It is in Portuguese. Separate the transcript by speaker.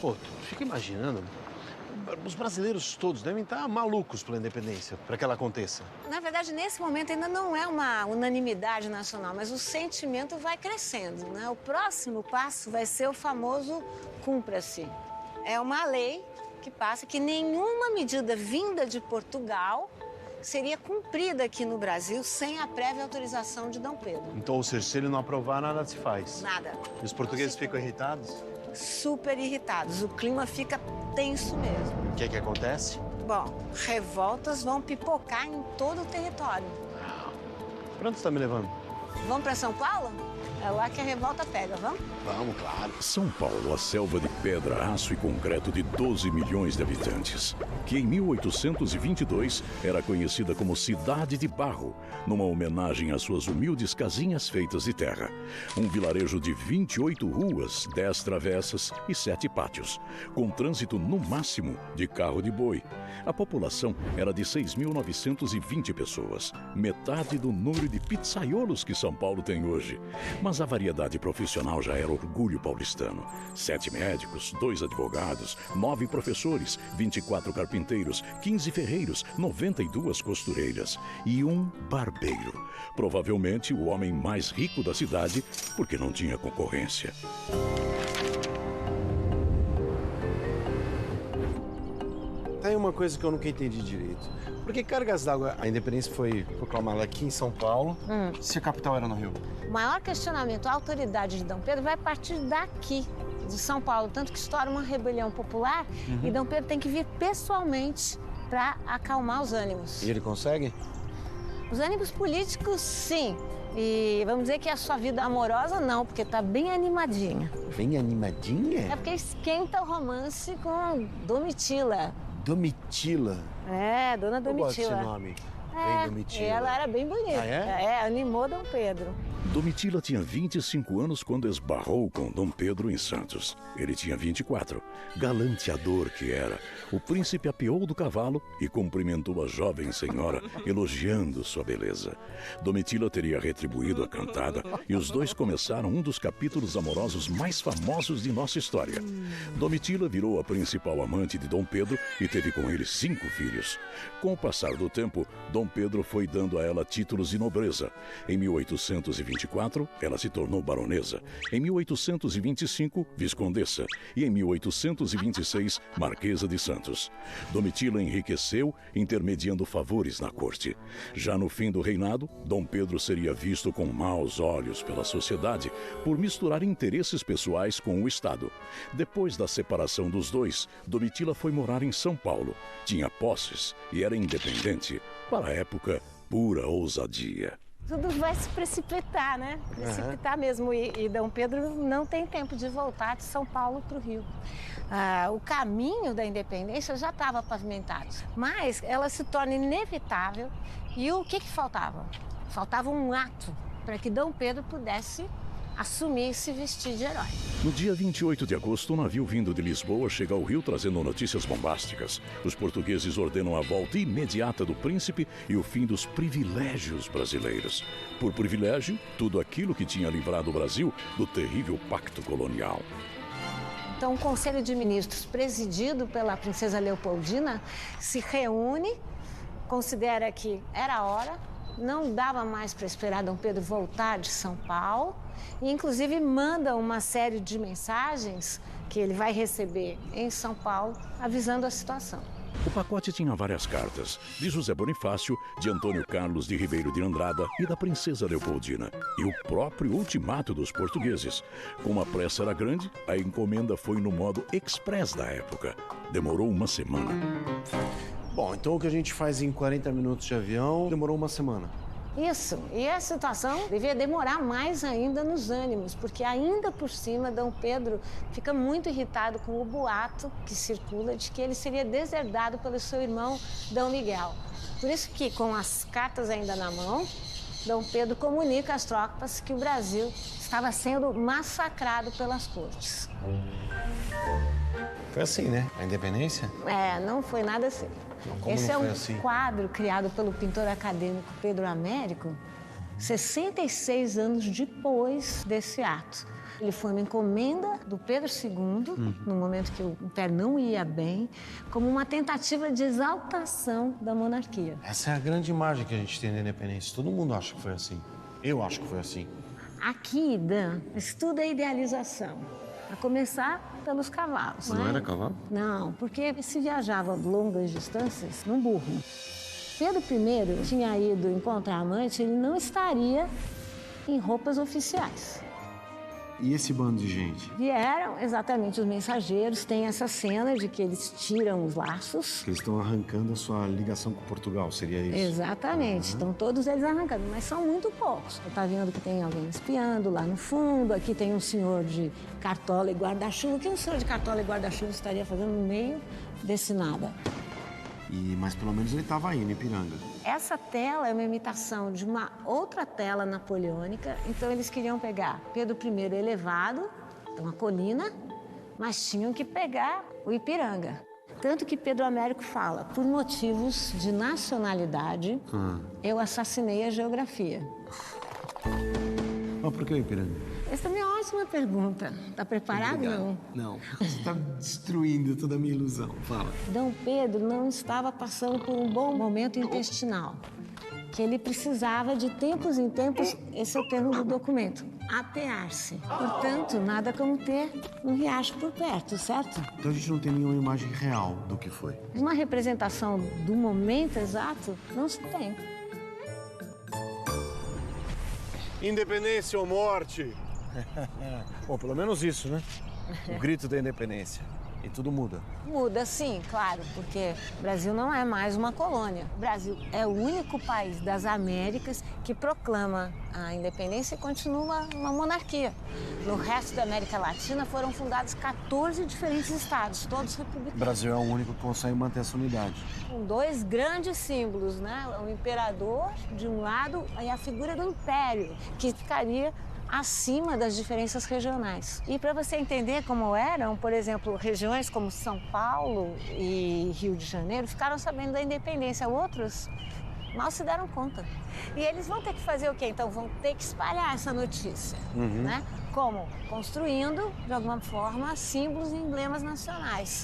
Speaker 1: Pô, tu fica imaginando, os brasileiros todos devem estar malucos pela independência, para que ela aconteça.
Speaker 2: Na verdade, nesse momento ainda não é uma unanimidade nacional, mas o sentimento vai crescendo, né? O próximo passo vai ser o famoso cumpra-se. É uma lei que passa que nenhuma medida vinda de Portugal seria cumprida aqui no Brasil sem a prévia autorização de Dom Pedro.
Speaker 1: Então, ou seja, se ele não aprovar, nada se faz.
Speaker 2: Nada.
Speaker 1: E os portugueses ficam irritados?
Speaker 2: Super irritados. O clima fica tenso mesmo.
Speaker 1: O que é que acontece?
Speaker 2: Bom, revoltas vão pipocar em todo o território.
Speaker 1: Pra onde você tá me levando?
Speaker 2: Vamos para São Paulo? É lá que a revolta pega, vamos?
Speaker 1: Vamos, claro.
Speaker 3: São Paulo, a selva de pedra, aço e concreto de 12 milhões de habitantes, que em 1822 era conhecida como Cidade de Barro, numa homenagem às suas humildes casinhas feitas de terra. Um vilarejo de 28 ruas, 10 travessas e 7 pátios, com trânsito no máximo de carro de boi. A população era de 6.920 pessoas, metade do número de pizzaiolos que São Paulo tem hoje. Mas a variedade profissional já era orgulho paulistano. 7 médicos, 2 advogados, 9 professores, 24 carpinteiros, 15 ferreiros, 92 costureiras e um barbeiro. Provavelmente o homem mais rico da cidade, porque não tinha concorrência.
Speaker 1: Tem uma coisa que eu nunca entendi direito. Por que cargas d'água a independência foi proclamada aqui em São Paulo, se a capital era no Rio?
Speaker 2: O maior questionamento à autoridade de Dom Pedro vai partir daqui, de São Paulo. Tanto que estoura uma rebelião popular e Dom Pedro tem que vir pessoalmente para acalmar os ânimos.
Speaker 1: E ele consegue?
Speaker 2: Os ânimos políticos, sim. E vamos dizer que a sua vida amorosa, não, porque tá bem animadinha.
Speaker 1: Bem animadinha?
Speaker 2: É porque esquenta o romance com Domitila.
Speaker 1: Domitila?
Speaker 2: É, dona Domitila.
Speaker 1: Eu gosto desse nome. Bem Domitila.
Speaker 2: Ela era bem bonita.
Speaker 1: Ah, é?
Speaker 2: Animou Dom Pedro.
Speaker 3: Domitila tinha 25 anos quando esbarrou com Dom Pedro em Santos. Ele tinha 24. Galanteador que era, o príncipe apeou do cavalo e cumprimentou a jovem senhora, elogiando sua beleza. Domitila teria retribuído a cantada e os dois começaram um dos capítulos amorosos mais famosos de nossa história. Domitila virou a principal amante de Dom Pedro e teve com ele 5 filhos. Com o passar do tempo, Dom Pedro foi dando a ela títulos de nobreza. Em 1824, ela se tornou baronesa. Em 1825, viscondessa. E em 1826, marquesa de Santos. Domitila enriqueceu, intermediando favores na corte. Já no fim do reinado, Dom Pedro seria visto com maus olhos pela sociedade por misturar interesses pessoais com o Estado. Depois da separação dos dois, Domitila foi morar em São Paulo. Tinha posses e era independente. Para a época, pura ousadia.
Speaker 2: Tudo vai se precipitar, né? Precipitar mesmo. E Dom Pedro não tem tempo de voltar de São Paulo para o Rio. O caminho da independência já estava pavimentado, mas ela se torna inevitável. E o que faltava? Faltava um ato para que Dom Pedro pudesse assumir e se vestir de herói.
Speaker 3: No dia 28 de agosto, um navio vindo de Lisboa chega ao Rio trazendo notícias bombásticas. Os portugueses ordenam a volta imediata do príncipe e o fim dos privilégios brasileiros. Por privilégio, tudo aquilo que tinha livrado o Brasil do terrível pacto colonial.
Speaker 2: Então, o Conselho de Ministros, presidido pela princesa Leopoldina, se reúne, considera que era a hora, não dava mais para esperar Dom Pedro voltar de São Paulo e, inclusive, manda uma série de mensagens que ele vai receber em São Paulo, avisando a situação.
Speaker 3: O pacote tinha várias cartas, de José Bonifácio, de Antônio Carlos de Ribeiro de Andrada e da princesa Leopoldina, e o próprio ultimato dos portugueses. Como a pressa era grande, a encomenda foi no modo express da época. Demorou uma semana.
Speaker 1: Bom, então o que a gente faz em 40 minutos de avião demorou uma semana.
Speaker 2: Isso, e a situação devia demorar mais ainda nos ânimos, porque ainda por cima Dom Pedro fica muito irritado com o boato que circula de que ele seria deserdado pelo seu irmão Dom Miguel. Por isso que, com as cartas ainda na mão, Dom Pedro comunica às tropas que o Brasil estava sendo massacrado pelas cortes.
Speaker 1: Foi assim, né? A independência?
Speaker 2: Não foi nada assim.
Speaker 1: Como
Speaker 2: Esse
Speaker 1: não
Speaker 2: é
Speaker 1: foi
Speaker 2: um
Speaker 1: assim?
Speaker 2: quadro criado pelo pintor acadêmico Pedro Américo, 66 anos depois desse ato. Ele foi uma encomenda do Pedro II, no momento que o Império não ia bem, como uma tentativa de exaltação da monarquia.
Speaker 1: Essa é a grande imagem que a gente tem da independência. Todo mundo acha que foi assim. Eu acho que foi assim.
Speaker 2: Aqui, Dan, estuda a idealização. A começar pelos cavalos.
Speaker 1: Não era cavalo?
Speaker 2: Não, porque se viajava longas distâncias num burro. Pedro I tinha ido encontrar a amante, ele não estaria em roupas oficiais.
Speaker 1: E esse bando de gente?
Speaker 2: Vieram exatamente os mensageiros, tem essa cena de que eles tiram os laços.
Speaker 1: Que eles estão arrancando a sua ligação com Portugal, seria isso?
Speaker 2: Exatamente, estão todos eles arrancando, mas são muito poucos. Você está vendo que tem alguém espiando lá no fundo, aqui tem um senhor de cartola e guarda-chuva. O que um senhor de cartola e guarda-chuva estaria fazendo no meio desse nada?
Speaker 1: Mas pelo menos ele estava aí, no Ipiranga.
Speaker 2: Essa tela é uma imitação de uma outra tela napoleônica, então eles queriam pegar Pedro I elevado, uma colina, mas tinham que pegar o Ipiranga. Tanto que Pedro Américo fala, por motivos de nacionalidade, eu assassinei a geografia.
Speaker 1: Mas por que o Ipiranga?
Speaker 2: Essa também é uma ótima pergunta. Tá preparado, não?
Speaker 1: Não. Você está destruindo toda a minha ilusão. Fala.
Speaker 2: Dom Pedro não estava passando por um bom momento intestinal, que ele precisava de tempos em tempos, esse é o termo do documento, apear-se. Portanto, nada como ter um riacho por perto, certo?
Speaker 1: Então a gente não tem nenhuma imagem real do que foi.
Speaker 2: Uma representação do momento exato não se tem.
Speaker 1: Independência ou morte? Bom, pelo menos isso, né? O grito da independência. E tudo muda.
Speaker 2: Muda, sim, claro, porque o Brasil não é mais uma colônia. O Brasil é o único país das Américas que proclama a independência e continua uma monarquia. No resto da América Latina foram fundados 14 diferentes estados, todos republicanos.
Speaker 1: O Brasil é o único que consegue manter essa unidade.
Speaker 2: Com dois grandes símbolos, né? O imperador, de um lado, e a figura do império, que ficaria acima das diferenças regionais. E para você entender como eram, por exemplo, regiões como São Paulo e Rio de Janeiro ficaram sabendo da independência, outros mal se deram conta. E eles vão ter que fazer o quê? Então vão ter que espalhar essa notícia, né? Como? Construindo, de alguma forma, símbolos e emblemas nacionais.